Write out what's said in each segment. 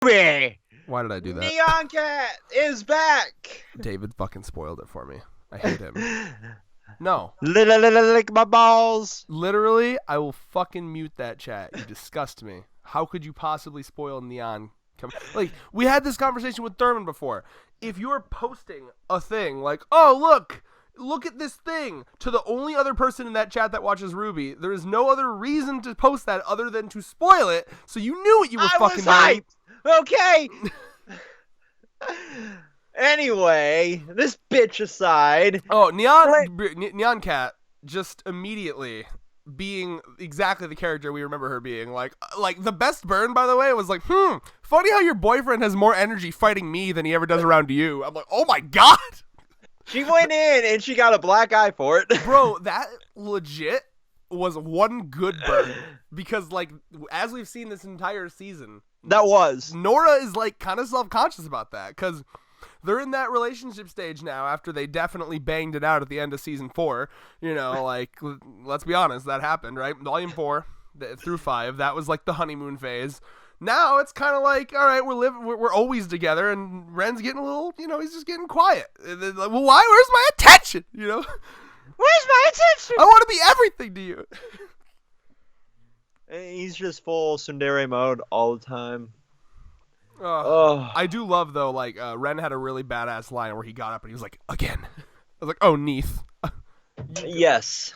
Why did I do that? Neon Cat is back. David fucking spoiled it for me. I hate him. No. Lick my balls. Literally, I will fucking mute that chat. You disgust me. How could you possibly spoil Neon? Like, we had this conversation with Thurman before. If you're posting a thing like, oh, look at this thing, to the only other person in that chat that watches RWBY, there is no other reason to post that other than to spoil it, so you knew what you were fucking doing. Okay. Anyway, this bitch aside. Oh, Neon Cat just immediately being exactly the character we remember her being. Like the best burn, by the way, was like, funny how your boyfriend has more energy fighting me than he ever does around you. I'm like, oh my god. She went in and she got a black eye for it. Bro, that legit was one good burn. Because, like, as we've seen this entire season, Nora is, like, kind of self-conscious about that. Because they're in that relationship stage now after they definitely banged it out at the end of season 4. You know, like, let's be honest, that happened, right? Volume 4 through 5, that was, like, the honeymoon phase. Now it's kind of like, all right, we're always together, and Ren's getting a little, you know, he's just getting quiet. Like, well, why? Where's my attention? You know? Where's my attention? I want to be everything to you. He's just full tsundere mode all the time. I do love, though, like, Ren had a really badass line where he got up and he was like, again. I was like, oh, Neith. Yes.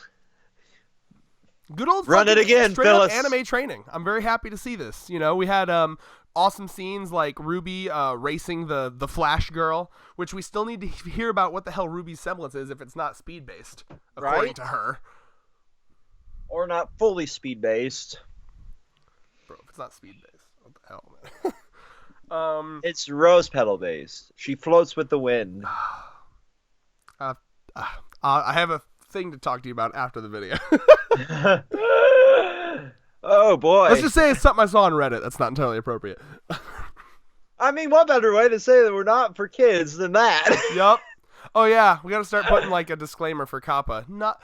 Good old run it again, straight Phyllis. up anime training. I'm very happy to see this. You know, we had awesome scenes like RWBY racing the Flash girl, which we still need to hear about what the hell RWBY's semblance is if it's not speed-based, according to her. Or not fully speed-based. Bro, if it's not speed-based, what the hell, man? It's rose petal-based. She floats with the wind. I have a thing to talk to you about after the video. Oh boy. Let's just say it's something I saw on Reddit that's not entirely appropriate. I mean, what better way to say that we're not for kids than that? Yup. Oh yeah, we gotta start putting like a disclaimer for Kappa. Not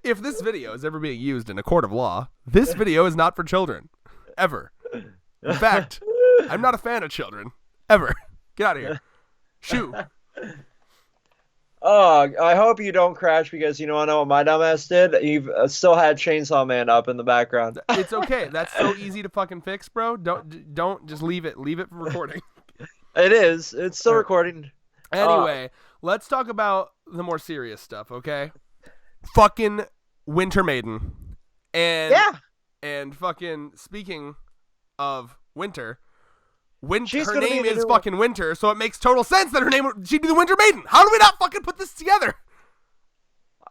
if this video is ever being used in a court of law, this video is not for children. Ever. In fact, I'm not a fan of children. Ever. Get out of here. Shoo. Oh, I hope you don't crash because you know what my dumbass did? You've still had Chainsaw Man up in the background. It's okay. That's so easy to fucking fix, bro. Don't just leave it. Leave it for recording. It is. It's still recording. Anyway, let's talk about the more serious stuff, okay? Fucking Winter Maiden. And yeah. And fucking speaking of Winter, She's her name is fucking Winter, so it makes total sense that she'd be the Winter Maiden. How do we not fucking put this together?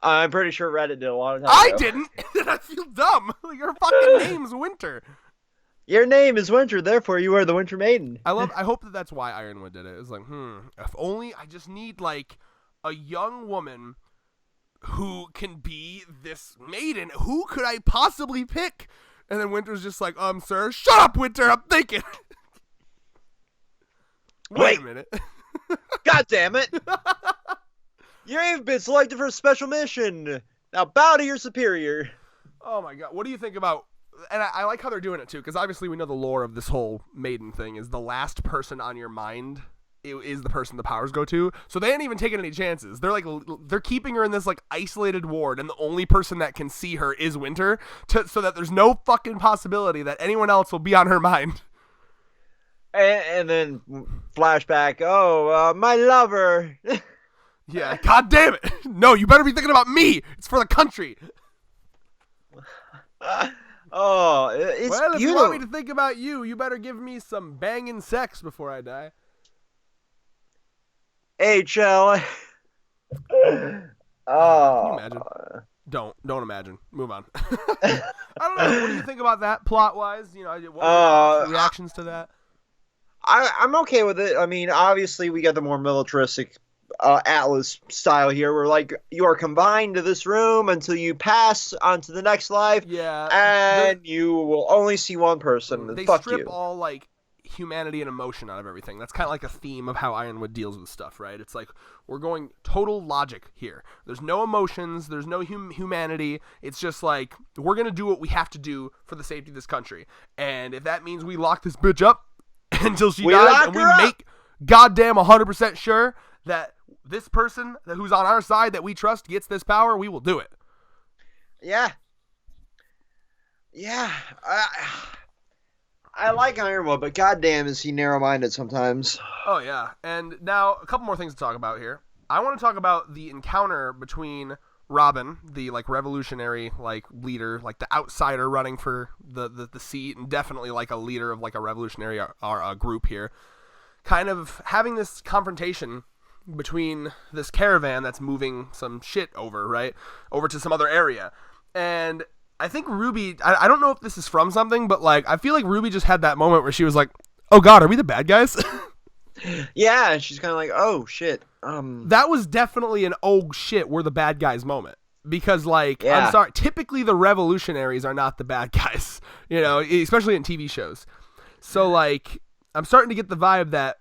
I'm pretty sure Reddit did a lot of time I ago. didn't. I feel dumb. Your fucking name's Winter. Your name is Winter, therefore you are the Winter Maiden. I hope that's why Ironwood did it. It's like, if only I just need like a young woman who can be this maiden. Who could I possibly pick? And then Winter's just like, sir, shut up, Winter. I'm thinking. Wait a minute. God damn it. You ain't been selected for a special mission. Now bow to your superior. Oh my god. What do you think about... And I like how they're doing it too, because obviously we know the lore of this whole maiden thing is the last person on your mind is the person the powers go to. So they ain't even taking any chances. They're keeping her in this like isolated ward, and the only person that can see her is Winter, so that there's no fucking possibility that anyone else will be on her mind. And then flashback, my lover. Yeah, god damn it. No, you better be thinking about me. It's for the country. It's well, if you want me to think about you, you better give me some banging sex before I die. HL. Can you imagine? Don't imagine. Move on. I don't know. What do you think about that plot-wise? You know, what are your reactions to that? I'm okay with it. I mean, obviously, we get the more militaristic Atlas style here, where like you are confined to this room until you pass on to the next life. Yeah, and you will only see one person. They Fuck strip you. all like humanity and emotion out of everything. That's kind of like a theme of how Ironwood deals with stuff, right? It's like we're going total logic here. There's no emotions. There's no humanity. It's just like we're going to do what we have to do for the safety of this country. And if that means we lock this bitch up until she dies and we make goddamn 100% sure that this person who's on our side that we trust gets this power, we will do it. Yeah. Yeah. I like Ironwood, but goddamn is he narrow-minded sometimes. Oh, yeah. And now, a couple more things to talk about here. I want to talk about the encounter between Robin, the, like, revolutionary, like, leader, like, the outsider running for the seat, and definitely, like, a leader of, like, a revolutionary group here, kind of having this confrontation between this caravan that's moving some shit over, right, over to some other area. And I think RWBY, I don't know if this is from something, but, like, I feel like RWBY just had that moment where she was like, oh, God, are we the bad guys? Yeah, and she's kind of like, oh, shit. That was definitely an oh, shit, we're the bad guys moment. Because, like, yeah. I'm sorry, typically the revolutionaries are not the bad guys, you know, especially in TV shows. So, like, I'm starting to get the vibe that,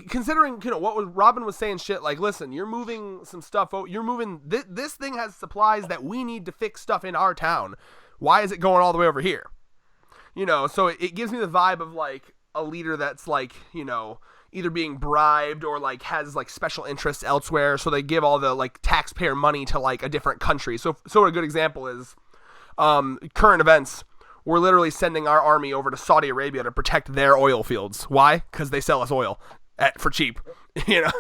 considering, you know, what Robin was saying shit like, listen, you're moving some stuff, you're moving, this thing has supplies that we need to fix stuff in our town. Why is it going all the way over here? You know, so it gives me the vibe of, like, a leader that's, like, you know, either being bribed or, like, has, like, special interests elsewhere, so they give all the, like, taxpayer money to, like, a different country. So a good example is current events. We're literally sending our army over to Saudi Arabia to protect their oil fields. Why? Because they sell us oil for cheap, you know,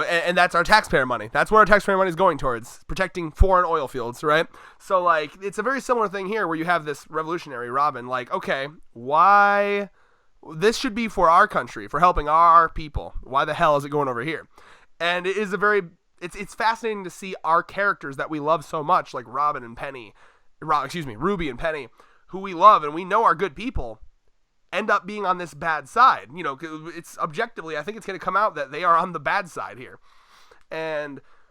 and that's our taxpayer money. That's what our taxpayer money is going towards, protecting foreign oil fields, right? So, like, it's a very similar thing here where you have this revolutionary Robin, like, okay, why? This should be for our country, for helping our people. Why the hell is it going over here? And it is it's fascinating to see our characters that we love so much, like RWBY and Penny, who we love and we know are good people, end up being on this bad side. You know, it's objectively, I think it's going to come out that they are on the bad side here.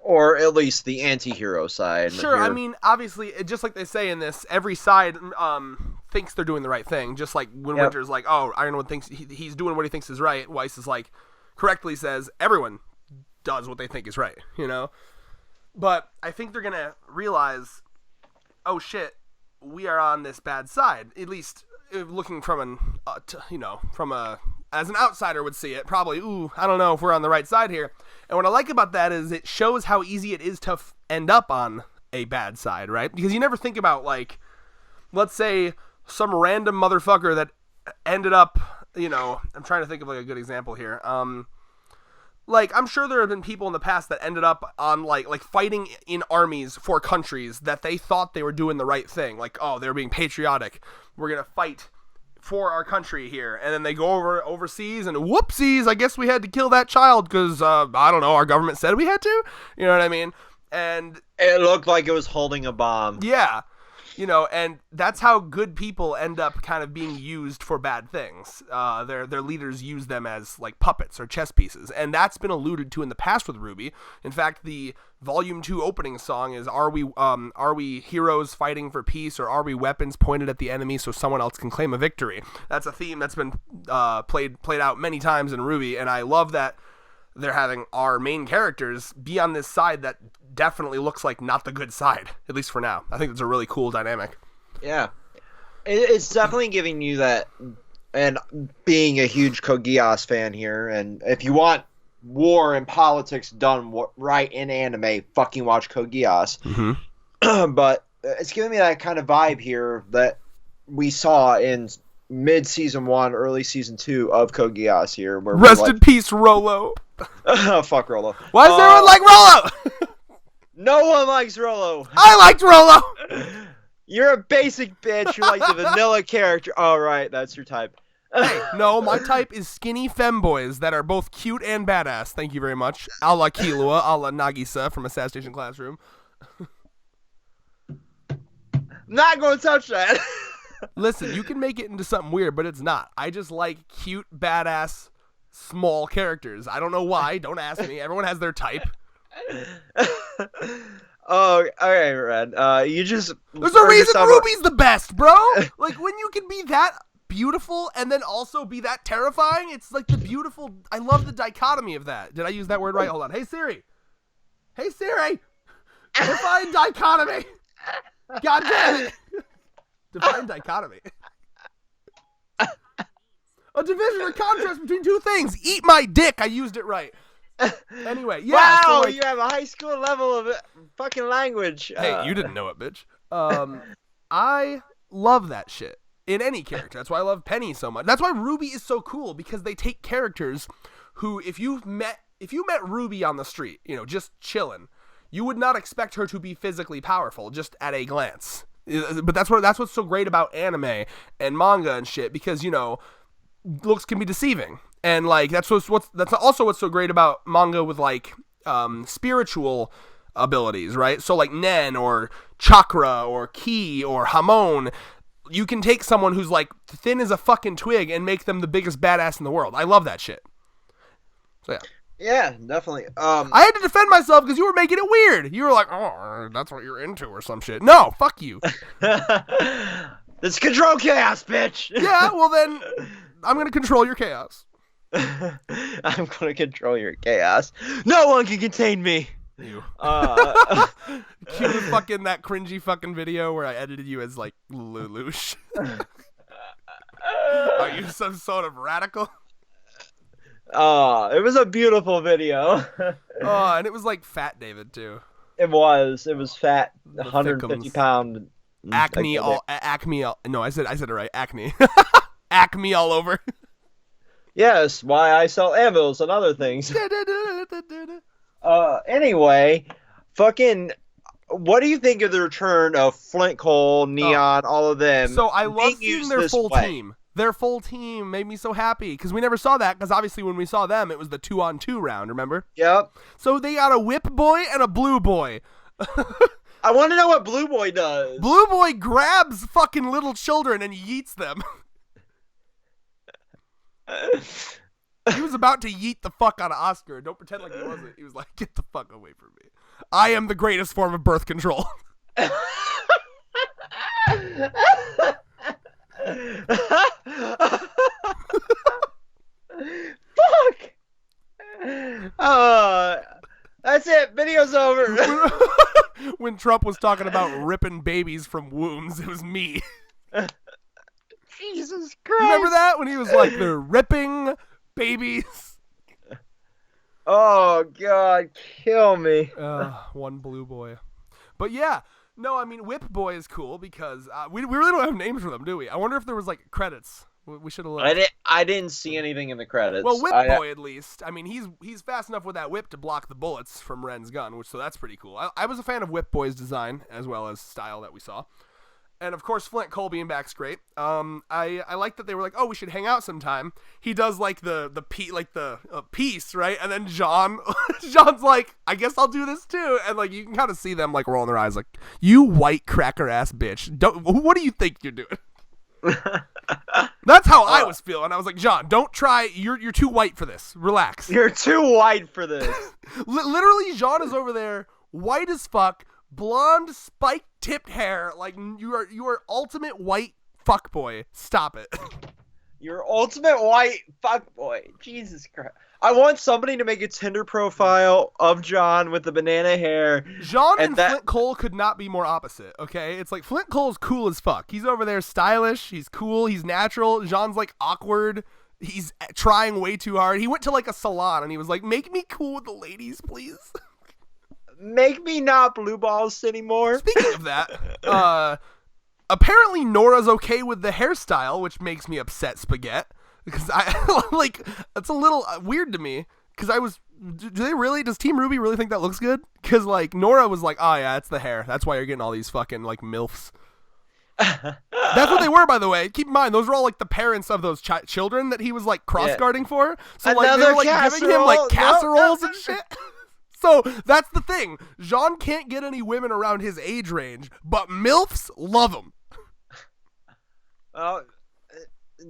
Or at least the anti-hero side. Sure, here. I mean, obviously, just like they say in this, every side thinks they're doing the right thing. Just like when Winter's like, oh, Ironwood thinks he's doing what he thinks is right. Weiss is like, correctly says, everyone does what they think is right, you know? But I think they're going to realize, oh shit, we are on this bad side. At least looking from as an outsider would see it, probably, I don't know if we're on the right side here. And what I like about that is it shows how easy it is to end up on a bad side, right? Because you never think about, like, let's say some random motherfucker that ended up, you know, I'm trying to think of, like, a good example here. Like, I'm sure there have been people in the past that ended up on, like fighting in armies for countries that they thought they were doing the right thing. Like, oh, they were being patriotic. We're going to fight for our country here. And then they go overseas and whoopsies, I guess we had to kill that child because, I don't know, our government said we had to. You know what I mean? And it looked like it was holding a bomb. Yeah. You know, and that's how good people end up kind of being used for bad things. Their leaders use them as, like, puppets or chess pieces. And that's been alluded to in the past with RWBY. In fact, the Volume 2 opening song is, are we heroes fighting for peace, or are we weapons pointed at the enemy so someone else can claim a victory? That's a theme that's been played out many times in RWBY, and I love that they're having our main characters be on this side that definitely looks like not the good side, at least for now. I think it's a really cool dynamic. Yeah. It's definitely giving you that, and being a huge Code Geass fan here, and if you want war and politics done right in anime, fucking watch Code Geass. Mm-hmm. But it's giving me that kind of vibe here that we saw in mid-season 1, early season 2 of Code Geass here. Where Rest in peace, Rolo. Fuck Rolo. Why does everyone like Rolo? No one likes Rolo. I liked Rolo. You're a basic bitch. You're like the vanilla character. All right, that's your type. Hey, no, my type is skinny femboys that are both cute and badass. Thank you very much. A la Killua, a la Nagisa from Assassination Classroom. Not going to touch that. Listen, you can make it into something weird, but it's not. I just like cute, badass, small characters. I don't know why. Don't ask me. Everyone has their type. Oh, okay, Red. You just... There's a reason RWBY's the best, bro! Like, when you can be that beautiful and then also be that terrifying. It's like the beautiful. I love the dichotomy of that. Did I use that word right? Hold on. Hey Siri. Define dichotomy. God damn it. Define dichotomy. A division or contrast between two things. Eat my dick. I used it right. Anyway, yeah. Wow, so like, you have a high school level of fucking language. Hey, you didn't know it, bitch. I love that shit in any character. That's why I love Penny so much. That's why RWBY is so cool, because they take characters who, if you met RWBY on the street, just chilling, you would not expect her to be physically powerful just at a glance. But that's what's so great about anime and manga and shit, because looks can be deceiving. And like that's also what's so great about manga with like spiritual abilities, right? So like Nen or Chakra or Ki or Hamon, you can take someone who's like thin as a fucking twig and make them the biggest badass in the world. I love that shit. So yeah. Yeah, definitely. I had to defend myself because you were making it weird. You were like, oh, that's what you're into or some shit. No, fuck you. Let's control chaos, bitch. Yeah, well then, I'm going to control your chaos. I'm going to control your chaos. No one can contain me. You. Cue fucking that cringy fucking video where I edited you as like Lelouch. Are you some sort of radical? It was a beautiful video. And it was like Fat David too. It was fat, 150 pound. Acme all. No, I said it right. Acne. Acme all over. Yes, why I sell anvils and other things. Anyway, fucking, what do you think of the return of Flint Cole, Neon, all of them? So I love seeing their full team. Their full team made me so happy, because we never saw that, because obviously when we saw them, it was the 2-on-2 round, remember? Yep. So they got a whip boy and a blue boy. I want to know what Blue Boy does. Blue Boy grabs fucking little children and yeets them. He was about to yeet the fuck out of Oscar. Don't pretend like he wasn't. He was like, get the fuck away from me. I am the greatest form of birth control. Fuck! That's it. Video's over. When Trump was talking about ripping babies from wombs, it was me. Jesus Christ. You remember that? When he was like, they're ripping babies. Oh, God. Kill me. One blue boy. But yeah. No, I mean, Whip Boy is cool because we really don't have names for them, do we? I wonder if there was like credits. We should have looked. I didn't see anything in the credits. Well, Whip Boy at least. I mean, he's fast enough with that whip to block the bullets from Ren's gun, so that's pretty cool. I was a fan of Whip Boy's design as well as style that we saw. And of course, Flint Cole being back's great. I like that they were like, oh, we should hang out sometime. He does like the piece, right? And then John's like, I guess I'll do this too. And like you can kind of see them like rolling their eyes, like, you white cracker ass bitch. What do you think you're doing? That's how I was feeling. I was like, John, don't try. You're too white for this. Relax. You're too white for this. Literally, John is over there, white as fuck. Blonde, spike-tipped hair, like you are ultimate white fuckboy. Stop it. You're ultimate white fuckboy. Jesus Christ. I want somebody to make a Tinder profile of John with the banana hair. John and Flint Cole could not be more opposite, okay? It's like Flint Cole's cool as fuck. He's over there stylish, he's cool, he's natural. John's like awkward. He's trying way too hard. He went to like a salon and he was like, make me cool with the ladies, please. Make me not blue balls anymore. Speaking of that, apparently Nora's okay with the hairstyle, which makes me upset, Spaghetti. Because I like it's a little weird to me. Because does Team RWBY really think that looks good? Because like Nora was like, oh yeah, it's the hair. That's why you're getting all these fucking like MILFs. That's what they were, by the way. Keep in mind, those were all like the parents of those children that he was like cross-guarding for. So like they were like giving him like casseroles and shit. So that's the thing. Jean can't get any women around his age range, but MILFs love him.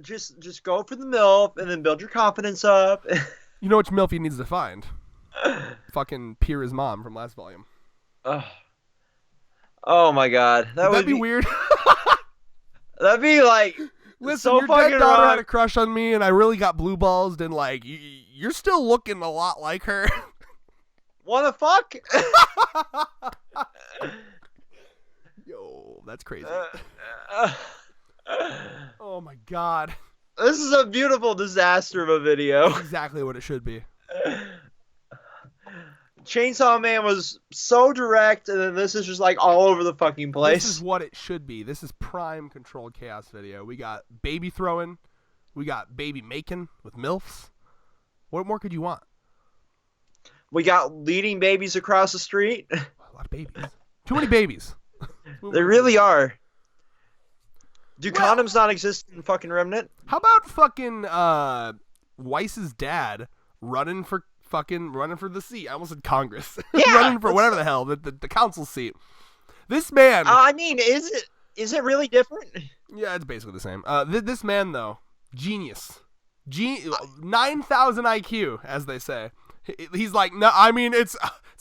Just go for the MILF and then build your confidence up. You know which MILF he needs to find? Fucking Pierre's mom from last volume. Oh my God, that'd be weird. That'd be like Listen, so your fucking dead daughter wrong. had a crush on me, and I really got blue balls. And like, you're still looking a lot like her. What the fuck? Yo, that's crazy. Oh my god. This is a beautiful disaster of a video. That's exactly what it should be. Chainsaw Man was so direct, and then this is just like all over the fucking place. This is what it should be. This is prime controlled chaos video. We got baby throwing. We got baby making with MILFs. What more could you want? We got leading babies across the street. A lot of babies. Too many babies. There really are. Do condoms not exist in fucking Remnant? How about fucking Weiss's dad running for the seat? I almost said Congress. Yeah, running for whatever the hell, the council seat. This man. I mean, is it really different? Yeah, it's basically the same. This man though, genius. 9,000 IQ, as they say. He's like, no, I mean, it's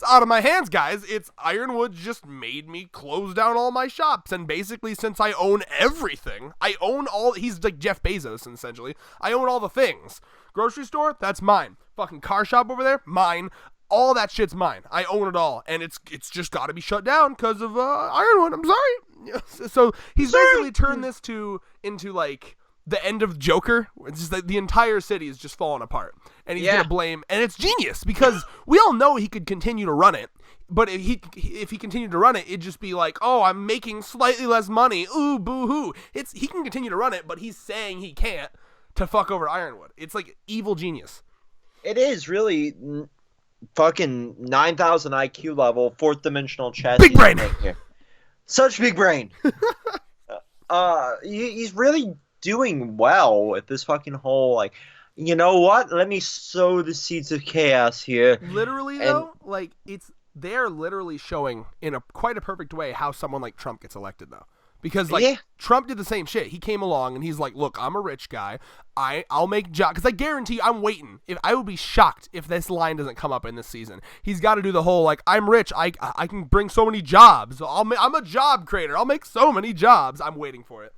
out of my hands, guys. It's Ironwood just made me close down all my shops. And basically, since I own everything, I own all, he's like Jeff Bezos, essentially. I own all the things. Grocery store, that's mine. Fucking car shop over there, mine. All that shit's mine. I own it all. And it's just got to be shut down because of Ironwood. I'm sorry. So he's basically turned this into like the end of Joker. It's just that the entire city is just falling apart, and he's gonna blame. And it's genius because we all know he could continue to run it, but if he continued to run it, it'd just be like, oh, I'm making slightly less money. Ooh, boo hoo. He can continue to run it, but he's saying he can't to fuck over Ironwood. It's like evil genius. It is really fucking 9,000 IQ level, fourth dimensional chess. Big brain. Such big brain. He's really doing well with this fucking whole, like, you know what? Let me sow the seeds of chaos here. Literally, though, like, they're literally showing in quite a perfect way how someone like Trump gets elected, though. Because, like, Trump did the same shit. He came along and he's like, look, I'm a rich guy. I'll make jobs. Because I guarantee you, I'm waiting. I would be shocked if this line doesn't come up in this season. He's got to do the whole, like, I'm rich. I can bring so many jobs. I'm a job creator. I'll make so many jobs. I'm waiting for it.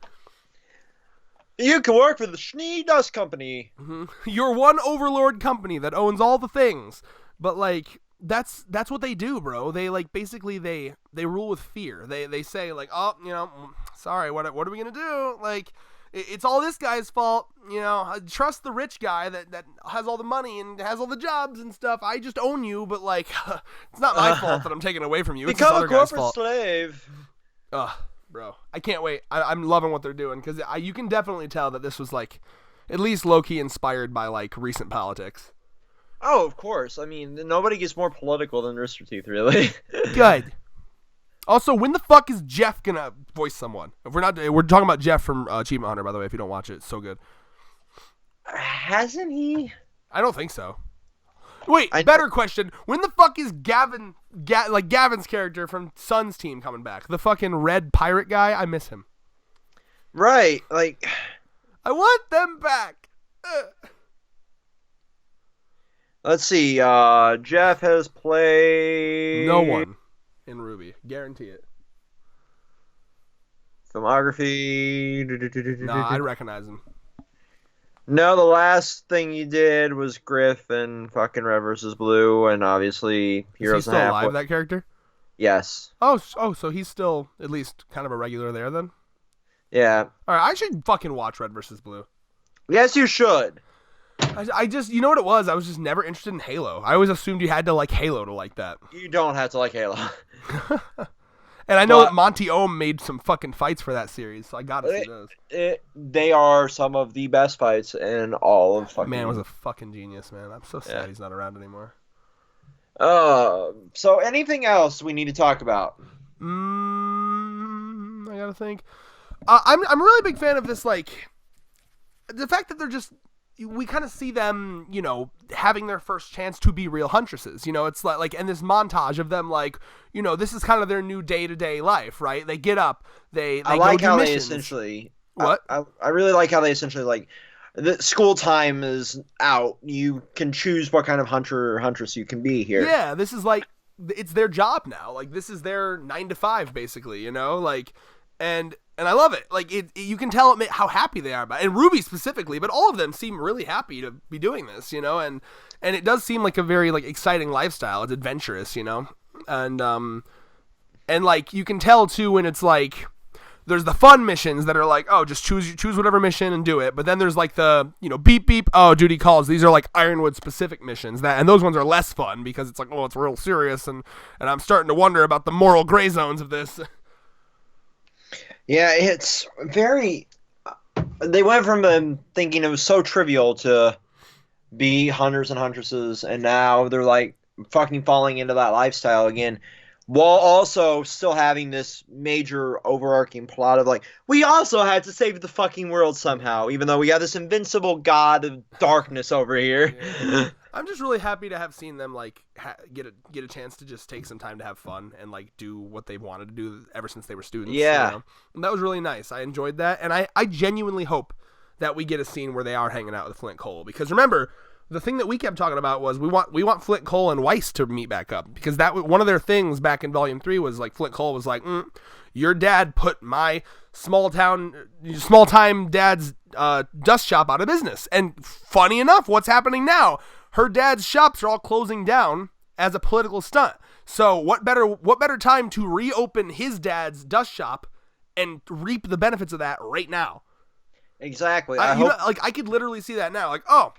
You can work for the Schnee Dust Company. Mm-hmm. You're one overlord company that owns all the things. But, like, that's what they do, bro. They, like, basically, they rule with fear. They say, like, oh, you know, sorry, what are we going to do? Like, it's all this guy's fault. You know, trust the rich guy that has all the money and has all the jobs and stuff. I just own you, but, like, it's not my fault that I'm taking away from you. It's become this other a corporate guy's fault. slave. Ugh. Bro, I can't wait. I'm loving what they're doing because you can definitely tell that this was like at least low-key inspired by like recent politics. Oh, of course. I mean, nobody gets more political than Rooster Teeth, really. Good. Also, when the fuck is Jeff gonna voice someone? If we're talking about Jeff from Achievement Hunter, by the way. If you don't watch it, it's so good. Hasn't he? I don't think so. Wait, better question. When the fuck is Gavin's character from Sun's team coming back? The fucking red pirate guy? I miss him. Right, like... I want them back. Let's see, Jeff has played... No one in RWBY. Guarantee it. Filmography... Nah, I'd recognize him. No, the last thing he did was Griff and fucking Red vs. Blue, and obviously Heroes and Half. Is he still alive, that character? Yes. Oh, so he's still at least kind of a regular there then? Yeah. All right, I should fucking watch Red vs. Blue. Yes, you should. I just, you know what it was? I was just never interested in Halo. I always assumed you had to like Halo to like that. You don't have to like Halo. And I know that Monty Ohm made some fucking fights for that series, so I gotta see those. They are some of the best fights in all of fucking... Man was a fucking genius, man. I'm so sad he's not around anymore. So anything else we need to talk about? I gotta think. I'm a really big fan of this, like, the fact that they're just... We kind of see them, you know, having their first chance to be real huntresses. You know, it's like, and this montage of them, like, you know, this is kind of their new day-to-day life, right? They get up, they I like go how do they missions. essentially... What? I really like how they essentially, like, the school time is out. You can choose what kind of hunter or huntress you can be here. Yeah, this is like, it's their job now. Like, this is their 9 to 5, basically, you know? Like, and And I love it. Like you can tell how happy they are about it. And RWBY specifically, but all of them seem really happy to be doing this, you know. And it does seem like a very like exciting lifestyle. It's adventurous, you know. And like you can tell too when it's like there's the fun missions that are like, oh, just choose whatever mission and do it. But then there's like the, you know, beep beep, oh, duty calls. These are like Ironwood specific missions and those ones are less fun because it's like, oh, it's real serious and I'm starting to wonder about the moral gray zones of this. Yeah, it's very. They went from thinking it was so trivial to be hunters and huntresses, and now they're like fucking falling into that lifestyle again, while also still having this major overarching plot of like, we also had to save the fucking world somehow, even though we got this invincible god of darkness over here. Yeah. I'm just really happy to have seen them like get a chance to just take some time to have fun and like do what they wanted to do ever since they were students. Yeah, you know? And that was really nice. I enjoyed that, and I genuinely hope that we get a scene where they are hanging out with Flint Cole, because remember the thing that we kept talking about was we want Flint Cole and Weiss to meet back up, because that was one of their things back in Volume 3 was like Flint Cole was like, your dad put my small time dad's dust shop out of business, and funny enough, what's happening now? Her dad's shops are all closing down as a political stunt. So what better time to reopen his dad's dust shop and reap the benefits of that right now? Exactly. I could literally see that now. Like, oh,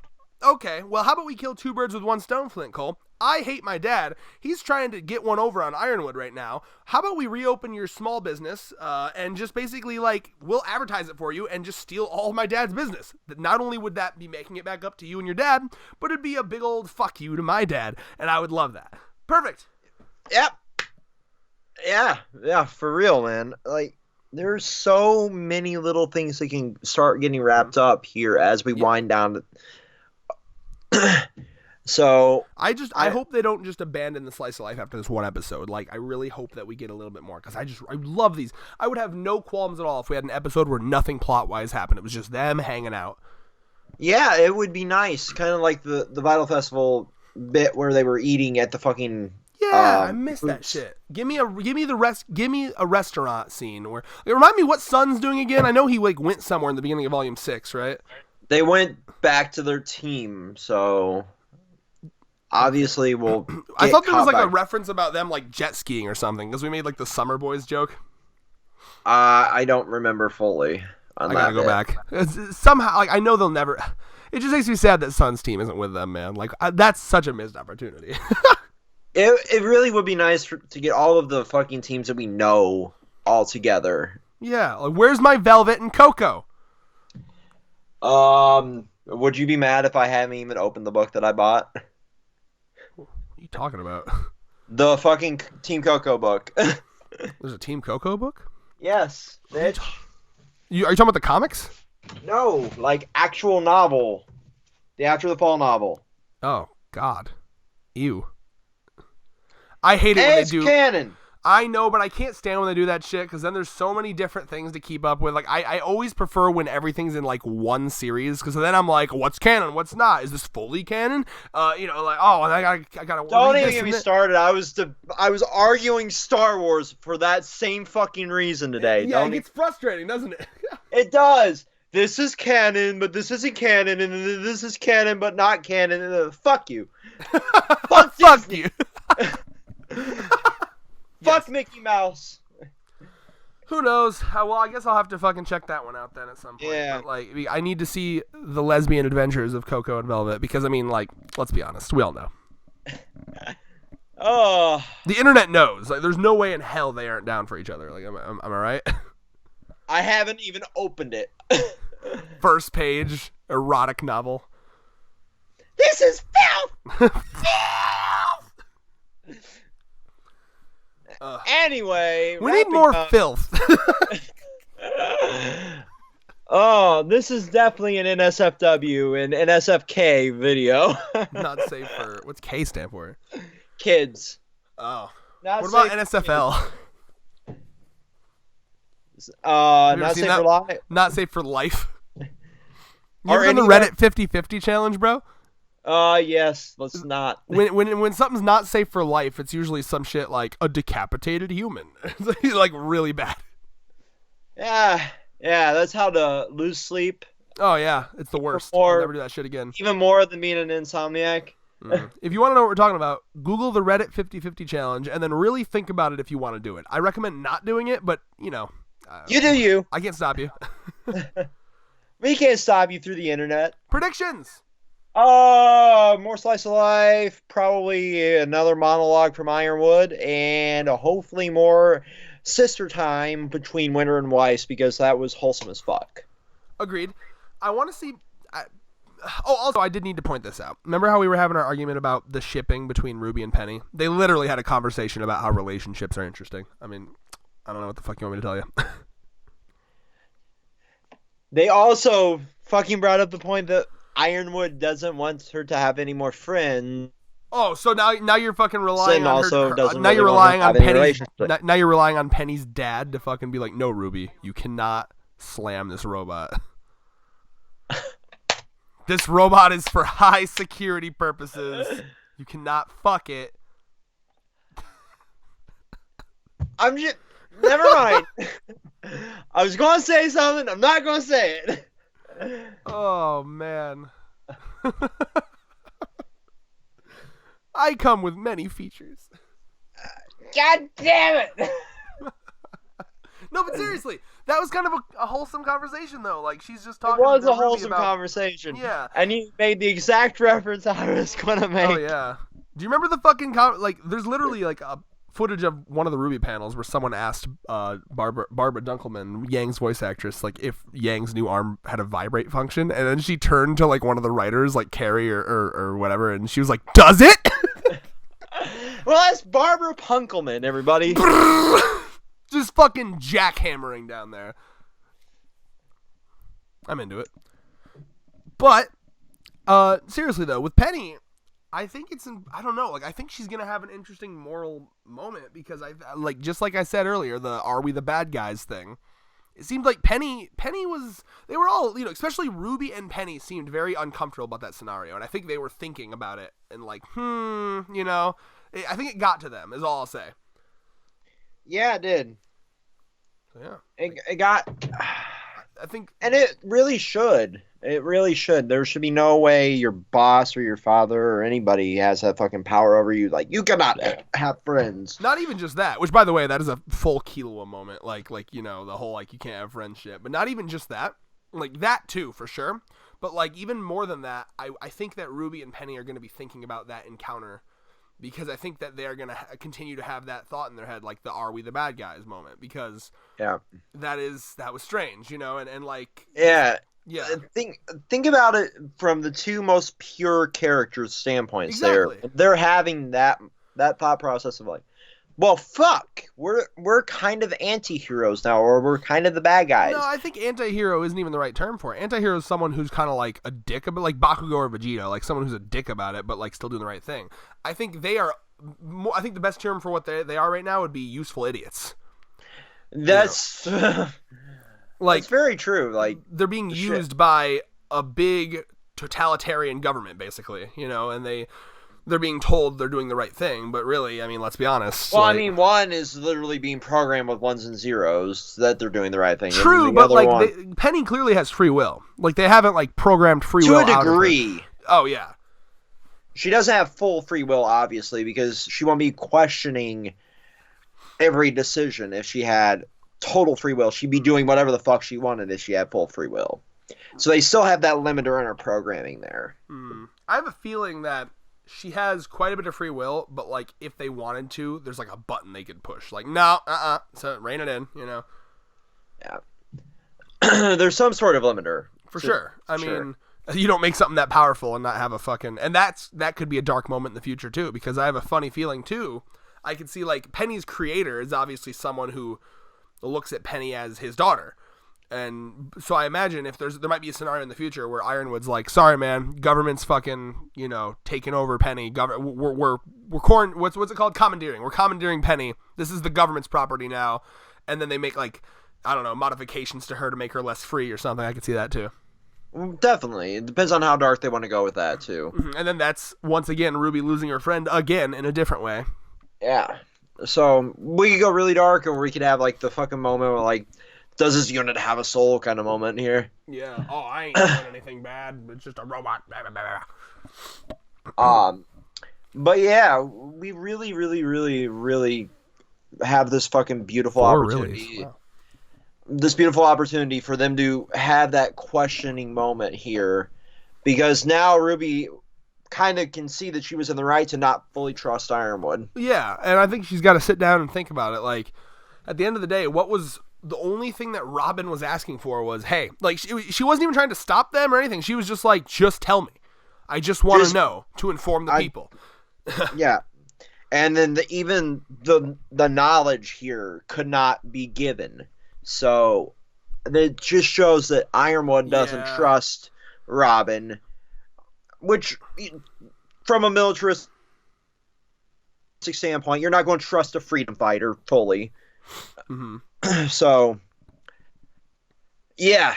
okay, well, how about we kill two birds with one stone, Flint Cole? I hate my dad. He's trying to get one over on Ironwood right now. How about we reopen your small business and just basically, like, we'll advertise it for you and just steal all of my dad's business. Not only would that be making it back up to you and your dad, but it'd be a big old fuck you to my dad, and I would love that. Perfect. Yep. Yeah, for real, man. Like, there's so many little things that can start getting wrapped up here as we wind down. So I hope they don't just abandon the slice of life after this one episode. Like, I really hope that we get a little bit more, because I love these. I would have no qualms at all if we had an episode where nothing plot wise happened. It was just them hanging out. Yeah, it would be nice, kind of like the Vital Festival bit where they were eating at the fucking. Yeah, I missed that shit. Give me a restaurant scene where. Remind me what Sun's doing again. I know he like went somewhere in the beginning of Volume 6, right? They went back to their team, so. Obviously, we'll. I thought there was like a reference about them like jet skiing or something, because we made like the Summer Boys joke. I don't remember fully. I gotta go back. Somehow, like I know they'll never. It just makes me sad that Sun's team isn't with them, man. Like that's such a missed opportunity. It really would be nice to get all of the fucking teams that we know all together. Yeah, like where's my Velvet and Coco? Would you be mad if I haven't even opened the book that I bought? What are you talking about? The fucking Team Coco book. There's a Team Coco book? Yes, bitch. Are you talking about the comics? No, like actual novel. The After the Fall novel. Oh, God. Ew. I hate it when they do. It's canon. I know, but I can't stand when they do that shit, because then there's so many different things to keep up with. Like, I always prefer when everything's in, like, one series, because then I'm like, what's canon, what's not? Is this fully canon? You know, like, oh, and I gotta Don't even get me started. I was arguing Star Wars for that same fucking reason today. Yeah, it gets frustrating, doesn't it? It does. This is canon, but this isn't canon, and this is canon, but not canon. Fuck you. Fuck you. Fuck Mickey Mouse. Who knows? Well, I guess I'll have to fucking check that one out then at some point. Yeah. But, like, I need to see the lesbian adventures of Coco and Velvet, because, I mean, like, let's be honest. We all know. Oh. The internet knows. Like, there's no way in hell they aren't down for each other. Like, am I right? I haven't even opened it. First page, erotic novel. This is filth! Anyway, we need more filth. Oh, this is definitely an NSFW and NSFK video. Not safe for. What's K stand for? Kids. Oh. What about NSFL? Not safe for life. Not safe for life. You ever done the Reddit 50-50 challenge, bro? Yes. Let's not. When something's not safe for life, it's usually some shit like a decapitated human. It's like really bad. Yeah, that's how to lose sleep. Oh yeah, it's the worst. I'll never do that shit again. Even more than being an insomniac. If you want to know what we're talking about, Google the Reddit 50/50 challenge and then really think about it if you want to do it. I recommend not doing it, but you know. You do you. I can't stop you. We can't stop you through the internet. Predictions. More slice of life, probably another monologue from Ironwood, and hopefully more sister time between Winter and Weiss because that was wholesome as fuck. Agreed. I want to see. Also, I did need to point this out. Remember how we were having our argument about the shipping between Ruby and Penny? They literally had a conversation about how relationships are interesting. I mean, I don't know what the fuck you want me to tell you. They also fucking brought up the point that Ironwood doesn't want her to have any more friends. Oh, so now you're fucking relying on her. Doesn't now really you're relying on Penny's. Now you're relying on Penny's dad to fucking be like, no, Ruby, you cannot slam this robot. This robot is for high security purposes. You cannot fuck it. I'm just. Never mind. I was going to say something. I'm not going to say it. Oh, man. I come with many features. God damn it. No, but seriously, that was kind of a wholesome conversation, though. Like, she's just talking. It was to a wholesome conversation. Yeah. And you made the exact reference I was going to make. Oh, yeah. Do you remember the fucking there's literally like a footage of one of the RWBY panels where someone asked Barbara Dunkelman, Yang's voice actress, like if Yang's new arm had a vibrate function, and then she turned to like one of the writers, like Carrie or whatever, and she was like, "Does it?" Well, that's Barbara Punkelman, everybody. Just fucking jackhammering down there. I'm into it. But seriously though, with Penny, I think I don't know, like I think she's gonna have an interesting moral moment because just like I said earlier, the "Are we the bad guys" thing. It seemed like Penny was, they were all, you know, especially Ruby and Penny seemed very uncomfortable about that scenario, and I think they were thinking about it and like, you know, I think it got to them is all I'll say. Yeah, it did. Yeah, it got. I think, and it really should. It really should. There should be no way your boss or your father or anybody has that fucking power over you. Like, you cannot have friends. Not even just that, which, by the way, that is a full Killua moment. Like you know, the whole, like, you can't have friends shit. But not even just that. Like, that, too, for sure. But, like, even more than that, I think that Ruby and Penny are going to be thinking about that encounter. Because I think that they're going to continue to have that thought in their head, like the "Are we the bad guys" moment. Because that was strange, you know? And like... Yeah. Yeah. Think about it from the two most pure characters' standpoints. Exactly. They're having that thought process of like, well, fuck, we're kind of anti-heroes now, or we're kind of the bad guys. No, I think anti-hero isn't even the right term for it. Anti-hero is someone who's kind of like a dick about, like Bakugo or Vegeta, like someone who's a dick about it, but like still doing the right thing. I think they are. I think the best term for what they are right now would be useful idiots. That's. You know? Like, it's very true. Like, they're being used by a big totalitarian government, basically, you know, and they're being told they're doing the right thing, but really, I mean, let's be honest. Well, like, I mean, one is literally being programmed with ones and zeros that they're doing the right thing. True, but like Penny clearly has free will. Like, they haven't like programmed free will to a degree. Oh yeah, she doesn't have full free will, obviously, because she won't be questioning every decision if she had total free will. She'd be doing whatever the fuck she wanted if she had full free will. So they still have that limiter in her programming there. I have a feeling that she has quite a bit of free will, but like if they wanted to, there's like a button they could push. Like, no, so rein it in, you know. Yeah. There's some sort of limiter. For sure. I mean, you don't make something that powerful and not have a fucking... And that could be a dark moment in the future too, because I have a funny feeling too. I could see like Penny's creator is obviously someone who looks at Penny as his daughter. And so I imagine if there might be a scenario in the future where Ironwood's like, sorry man, government's fucking, you know, taking over Penny. We're what's it called? Commandeering. We're commandeering Penny. This is the government's property now. And then they make like, I don't know, modifications to her to make her less free or something. I could see that too. Definitely. It depends on how dark they want to go with that too. Mm-hmm. And then that's once again Ruby losing her friend again in a different way. Yeah. So we could go really dark, or we could have like the fucking moment where like does this unit have a soul kind of moment here. Yeah. Oh, I ain't doing anything bad. It's just a robot. But yeah, we really, really, really, really have this fucking beautiful opportunity. Wow. This beautiful opportunity for them to have that questioning moment here, because now RWBY kind of can see that she was in the right to not fully trust Ironwood. Yeah, and I think she's got to sit down and think about it. Like, at the end of the day, what was the only thing that Robin was asking for was, hey, like, she wasn't even trying to stop them or anything. She was just like, just tell me. I just want to know to inform the people. Yeah. And then even the knowledge here could not be given. So it just shows that Ironwood doesn't trust Robin, which, from a militaristic standpoint, you're not going to trust a freedom fighter fully. Mm-hmm. So, yeah.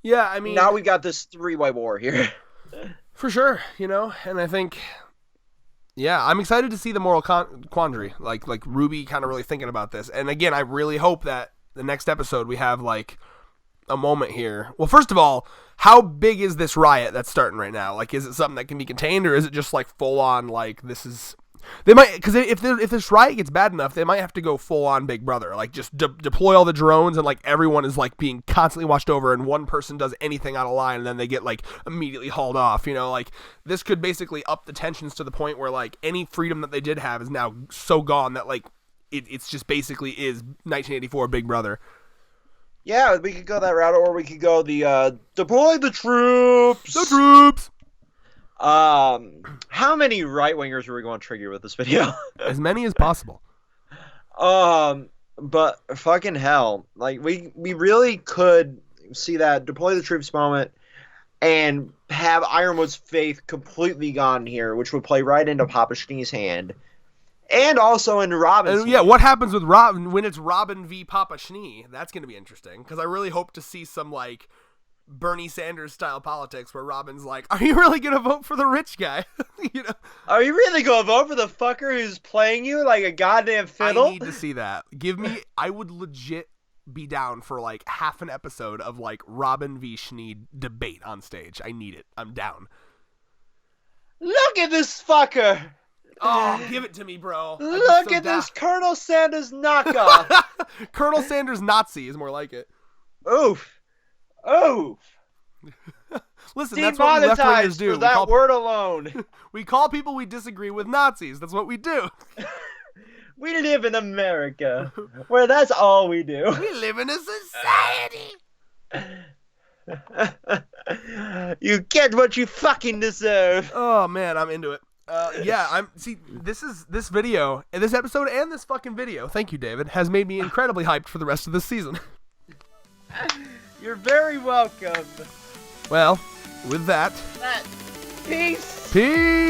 Yeah, I mean... Now we got this three-way war here. For sure, and I think... Yeah, I'm excited to see the moral quandary, like RWBY kind of really thinking about this. And again, I really hope that the next episode we have like a moment here. Well, first of all, how big is this riot that's starting right now? Like, is it something that can be contained, or is it just like full on? Like, this is they might, because if this riot gets bad enough, they might have to go full on Big Brother, like just deploy all the drones and like everyone is like being constantly watched over, and one person does anything out of line and then they get like immediately hauled off. Like this could basically up the tensions to the point where like any freedom that they did have is now so gone that like it's just basically is 1984 Big Brother. Yeah, we could go that route, or we could go the deploy the troops. The troops. How many right-wingers are we going to trigger with this video? As many as possible. But fucking hell, like we really could see that deploy the troops moment and have Ironwood's faith completely gone here, which would play right into Papa Schnee's hand. And also in Robin's hand. Yeah, what happens with Robin when it's Robin v. Papa Schnee? That's going to be interesting, because I really hope to see some, like, Bernie Sanders style politics where Robin's like, are you really going to vote for the rich guy? Are you really going to vote for the fucker who's playing you like a goddamn fiddle? I need to see that. I would legit be down for, like, half an episode of, like, Robin v. Schnee debate on stage. I need it. I'm down. Look at this fucker! Oh, give it to me, bro. Look at this Colonel Sanders knockoff. Colonel Sanders Nazi is more like it. Oof. Listen, that's what we left-wingers do. For that word alone. We call people we disagree with Nazis. That's what we do. We live in America, where that's all we do. We live in a society. You get what you fucking deserve. Oh, man, I'm into it. This video, and this episode, and this fucking video, thank you, David, has made me incredibly hyped for the rest of this season. You're very welcome. Well, with that, peace. Peace.